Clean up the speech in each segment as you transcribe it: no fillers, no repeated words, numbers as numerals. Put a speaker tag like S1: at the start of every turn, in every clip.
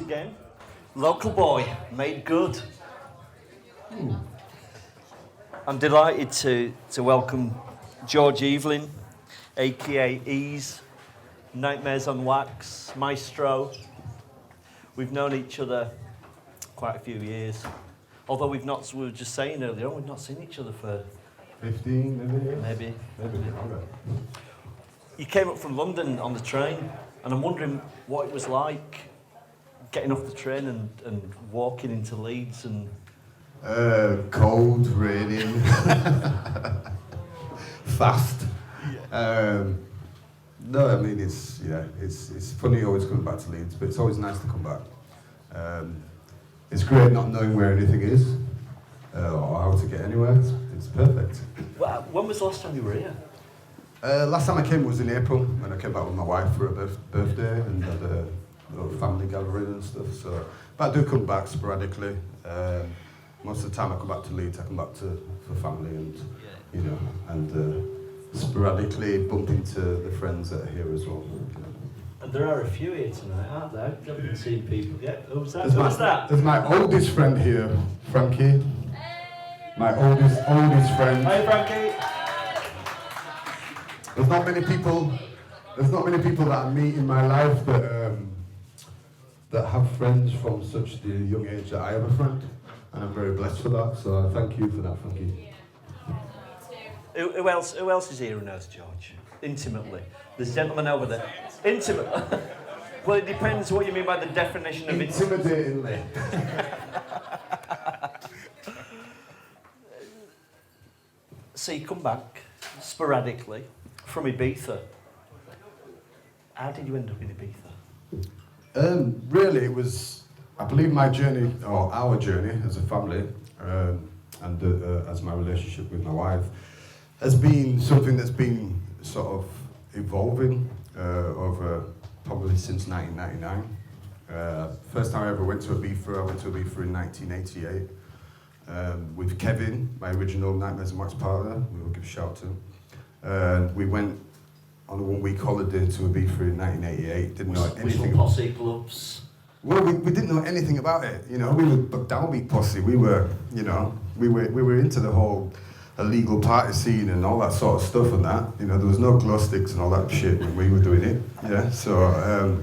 S1: again. Local boy, made good. I'm delighted to welcome George Evelyn, aka E.A.S E, Nightmares on Wax, Maestro. We've known each other quite a few years. Although we were just saying earlier on, we've not seen each other for
S2: 15, maybe?
S1: Maybe.
S2: Maybe longer.
S1: You came up from London on the train, and I'm wondering what it was like getting off the train and walking into Leeds and...
S2: Cold, raining, fast. No, I mean, it's funny always coming back to Leeds, but it's always nice to come back. It's great not knowing where anything is, or how to get anywhere. It's perfect.
S1: Well, when was the last time you were here?
S2: Last time I came was in April, when I came back with my wife for a birthday and had a little family gathering and stuff. So, but I do come back sporadically. Most of the time I come back to Leeds, I come back for family and, you know, and sporadically bump into the friends that are here as well.
S1: And there are a few here tonight, aren't there? I haven't seen people yet. Who's that? Who's that?
S2: There's my oldest friend here, Frankie. My oldest friend.
S1: Hi, Frankie.
S2: There's not many people that I meet in my life that have friends from such the young age that I have a friend, and I'm very blessed for that. So thank you for that, Frankie.
S1: Who else is here who knows George? Intimately. There's a gentleman over there. Intimate. Well, it depends what you mean by the definition of
S2: intimidatingly.
S1: So you come back sporadically from Ibiza. How did you end up in Ibiza?
S2: Really, it was, I believe, my journey, or our journey as a family, and as my relationship with my wife, has been something that's been sort of evolving over probably since 1999. First time I ever went to Ibiza, I went to Ibiza in 1988 with Kevin, my original Nightmares and Wax partner. We will give a shout to. We went on a 1-week holiday to Ibiza in 1988. Didn't know anything.
S1: Posse clubs.
S2: Well, we didn't know anything about it. You know, we were downbeat posse. We were, you know, we were into the whole illegal party scene and all that sort of stuff and that. You know, there was no glow sticks and all that shit when we were doing it. Yeah, so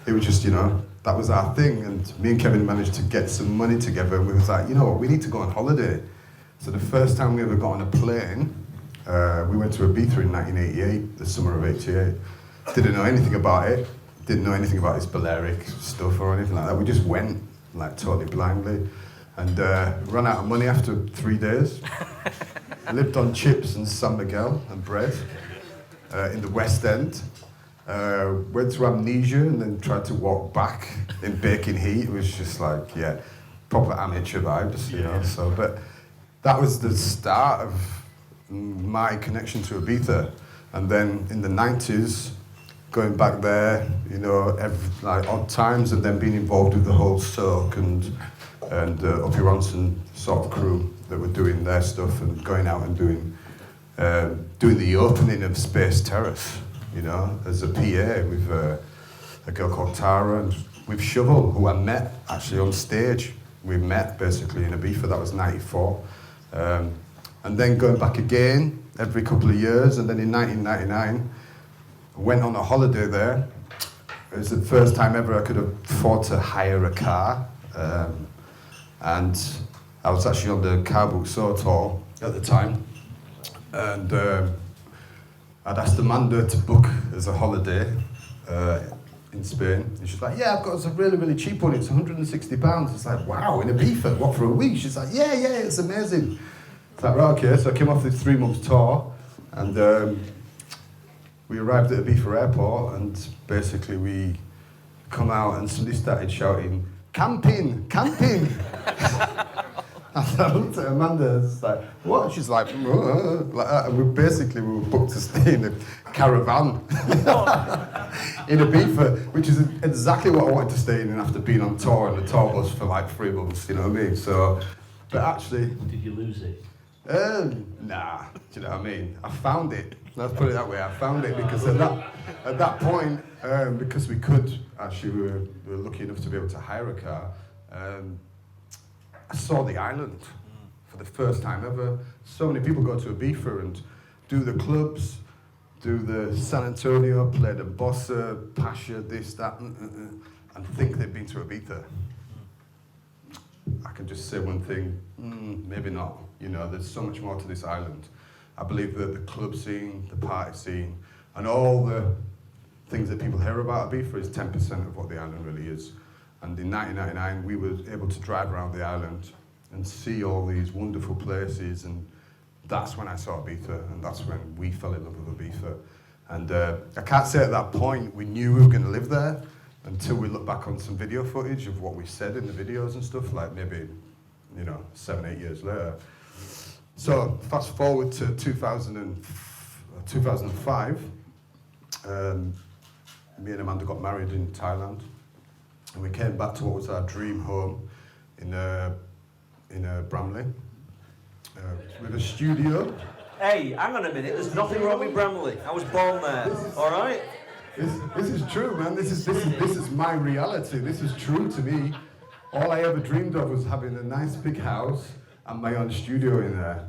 S2: it was just, you know, that was our thing. And me and Kevin managed to get some money together, and we was like, you know what, we need to go on holiday. So the first time we ever got on a plane, we went to Ibiza in 1988, the summer of '88. Didn't know anything about it. Didn't know anything about this Balearic stuff or anything like that. We just went, like, totally blindly, and ran out of money after 3 days. Lived on chips and San Miguel and bread in the West End. Went to Amnesia and then tried to walk back in baking heat. It was just like, yeah, proper amateur vibes, you know. So, but that was the start of my connection to Ibiza. And then in the 90s, going back there, you know, like odd times, and then being involved with the whole Soak and Uppy Ronson sort of crew that were doing their stuff and going out and doing the opening of Space Terrace, you know, as a PA with a girl called Tara and with Shovel, who I met actually on stage. We met basically in Ibiza, that was '94. And then going back again every couple of years, and then in 1999, I went on a holiday there. It was the first time ever I could afford to hire a car. And I was actually on the Car Book So tour at the time. And I'd asked Amanda to book as a holiday in Spain. And she's like, yeah, I've got a really, really cheap one. It's £160. It's like, wow, in Ibiza, what, for a week? She's like, yeah, it's amazing. It's like, right, okay. So I came off this 3-month tour, and we arrived at Ibiza airport, and basically we come out and somebody started shouting, camping, camping. I looked at Amanda and was like, what? She's like that. And we were booked to stay in a caravan in Ibiza, which is exactly what I wanted to stay in after being on tour, and the tour was for like 3 months, you know what I mean? So, but actually...
S1: Did you lose it?
S2: Nah, do you know what I mean? I found it. Let's put it that way. I found it because at that point, because we could actually, we were lucky enough to be able to hire a car. I saw the island for the first time ever. So many people go to Ibiza and do the clubs, do the San Antonio, play the Bossa, Pasha, this, that, and think they've been to Ibiza. I can just say one thing, maybe not. You know, there's so much more to this island. I believe that the club scene, the party scene, and all the things that people hear about Ibiza is 10% of what the island really is. And in 1999, we were able to drive around the island and see all these wonderful places, and that's when I saw Ibiza, and that's when we fell in love with Ibiza. And I can't say at that point we knew we were going to live there until we look back on some video footage of what we said in the videos and stuff, like maybe, 7, 8 years later. So fast forward to 2005, me and Amanda got married in Thailand, and we came back to what was our dream home in Bramley, with a studio.
S1: Hey, hang on a minute, there's nothing wrong with Bramley. I was born there, all right?
S2: This is true, man. This is my reality. This is true to me. All I ever dreamed of was having a nice big house and my own studio in there,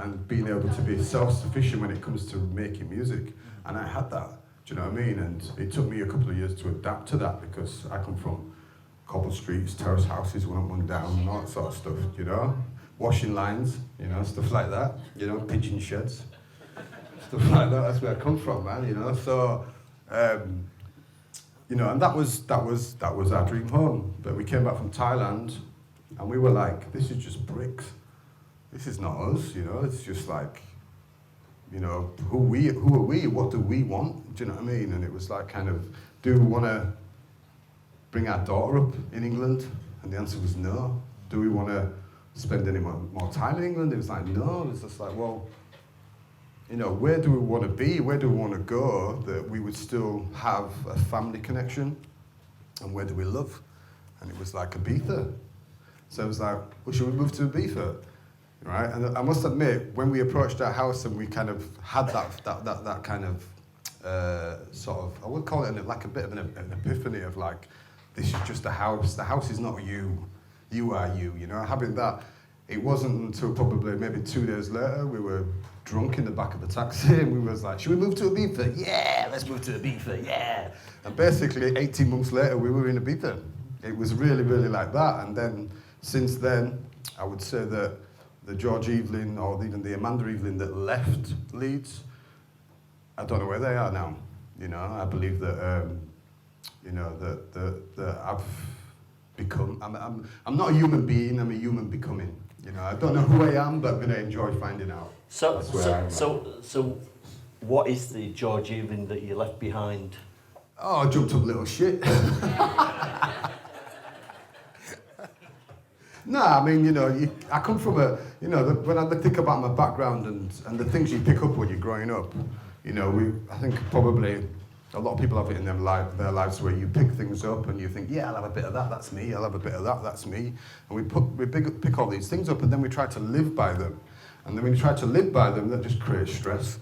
S2: and being able to be self-sufficient when it comes to making music. And I had that, do you know what I mean? And it took me a couple of years to adapt to that because I come from cobble streets, terrace houses, one down, and all that sort of stuff, washing lines, stuff like that, pigeon sheds, stuff like that. That's where I come from, man, So, and that was our dream home. But we came back from Thailand, and we were like, this is just bricks. This is not us, It's just like, who are we? What do we want? Do you know what I mean? And it was like kind of, do we want to bring our daughter up in England? And the answer was no. Do we want to spend any more time in England? It was like, no. It was just like, well, where do we want to be? Where do we want to go that we would still have a family connection? And where do we live? And it was like Ibiza. So it was like, well, should we move to Ibiza? Right? And I must admit, when we approached our house and we kind of had that kind of sort of, I would call it like a bit of an epiphany of like, this is just a house. The house is not you. You are you. Having that, it wasn't until probably maybe 2 days later we were drunk in the back of a taxi and we was like, should we move to Ibiza? Yeah, let's move to Ibiza. Yeah. And basically 18 months later we were in Ibiza. It was really, really like that. And then since then, I would say that the George Evelyn or even the Amanda Evelyn that left Leeds, I don't know where they are now. I believe that. That I've become. I'm not a human being. I'm a human becoming. I don't know who I am, but I'm going to enjoy finding out.
S1: So what is the George Evelyn that you left behind?
S2: Oh, jumped up little shit. No, I mean, I come from when I think about my background and the things you pick up when you're growing up, I think probably a lot of people have it in their lives where you pick things up and you think, yeah, I'll have a bit of that, that's me. I'll have a bit of that, that's me. And we pick all these things up and then we try to live by them. And then when you try to live by them, that just creates stress.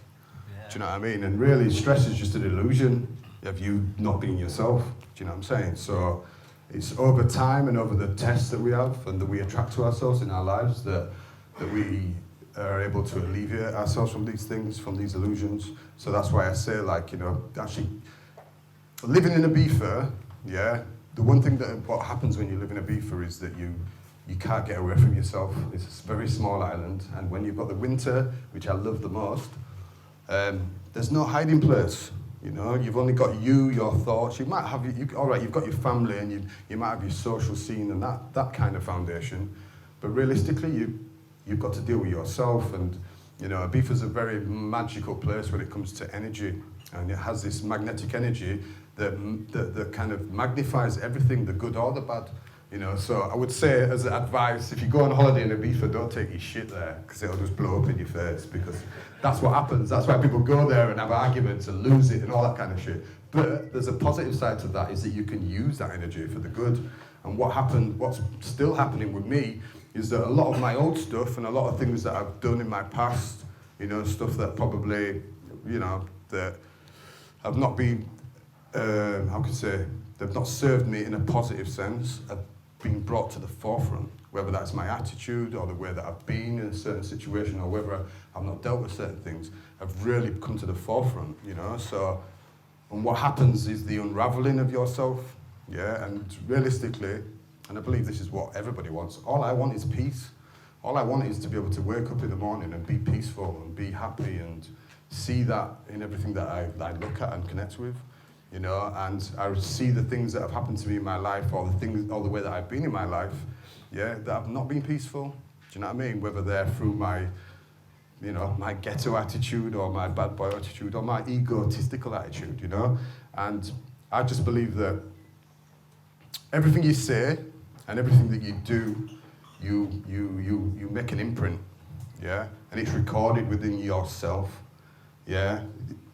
S2: Yeah. Do you know what I mean? And really, stress is just an illusion of you not being yourself. Do you know what I'm saying? So it's over time and over the tests that we have and that we attract to ourselves in our lives that we are able to alleviate ourselves from these things, from these illusions. So that's why I say, actually, living in Ibiza, the one thing what happens when you live in Ibiza is that you can't get away from yourself. It's a very small island, and when you've got the winter, which I love the most, there's no hiding place. You've only got your thoughts. You might have, all right, you've got your family, and you might have your social scene and that kind of foundation, but realistically, you've got to deal with yourself, and Ibiza's a very magical place when it comes to energy, and it has this magnetic energy that kind of magnifies everything, the good or the bad. So I would say, as advice, if you go on holiday in Ibiza, don't take your shit there, because it'll just blow up in your face, because that's what happens. That's why people go there and have arguments and lose it and all that kind of shit. But there's a positive side to that, is that you can use that energy for the good. And what's still happening with me is that a lot of my old stuff and a lot of things that I've done in my past, you know, stuff that probably, you know, that have not been, how can I say, they've not served me in a positive sense, have been brought to the forefront, whether that's my attitude or the way that I've been in a certain situation or whether I've not dealt with certain things, have really come to the forefront, you know. So, and what happens is the unraveling of yourself, yeah, and realistically, and I believe this is what everybody wants, all I want is peace. All I want is to be able to wake up in the morning and be peaceful and be happy and see that in everything that I look at and connect with, you know, and I see the things that have happened to me in my life or the things, or the way that I've been in my life, yeah, that have not been peaceful. Do you know what I mean? Whether they're through my, you know, my ghetto attitude or my bad boy attitude or my egotistical attitude, you know? And I just believe that everything you say and everything that you do, you make an imprint, yeah? And it's recorded within yourself, yeah?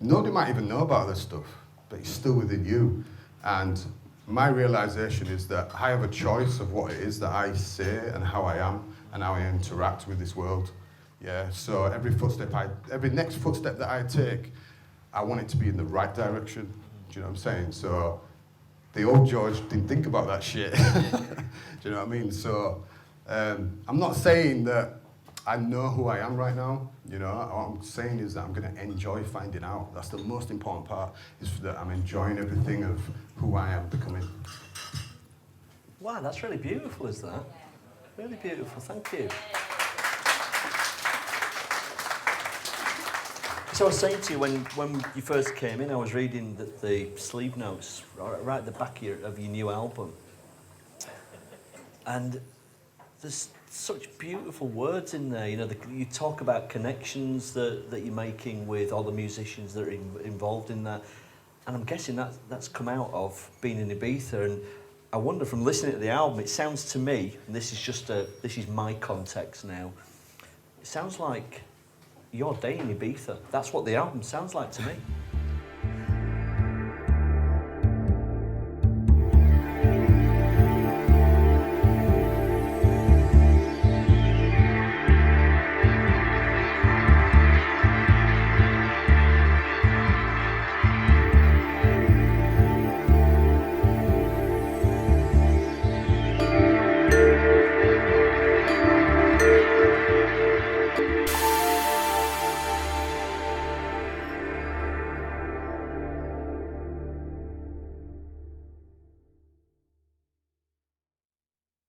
S2: Nobody might even know about this stuff, but it's still within you. And my realization is that I have a choice of what it is that I say and how I am and how I interact with this world. Yeah, so every next footstep that I take, I want it to be in the right direction. Do you know what I'm saying? So the old George didn't think about that shit. Do you know what I mean? So I'm not saying that I know who I am right now. You know, what I'm saying is that I'm going to enjoy finding out. That's the most important part, is that I'm enjoying everything of who I am becoming.
S1: Wow, that's really beautiful, is that? Really beautiful, thank you. So I was saying to you, when you first came in, I was reading the sleeve notes right at the back of your new album. And there's such beautiful words in there. You know, you talk about connections that you're making with all the musicians that are involved in that. And I'm guessing that's come out of being in Ibiza. And I wonder, from listening to the album, it sounds to me, and this is my context now, it sounds like your day in Ibiza. That's what the album sounds like to me.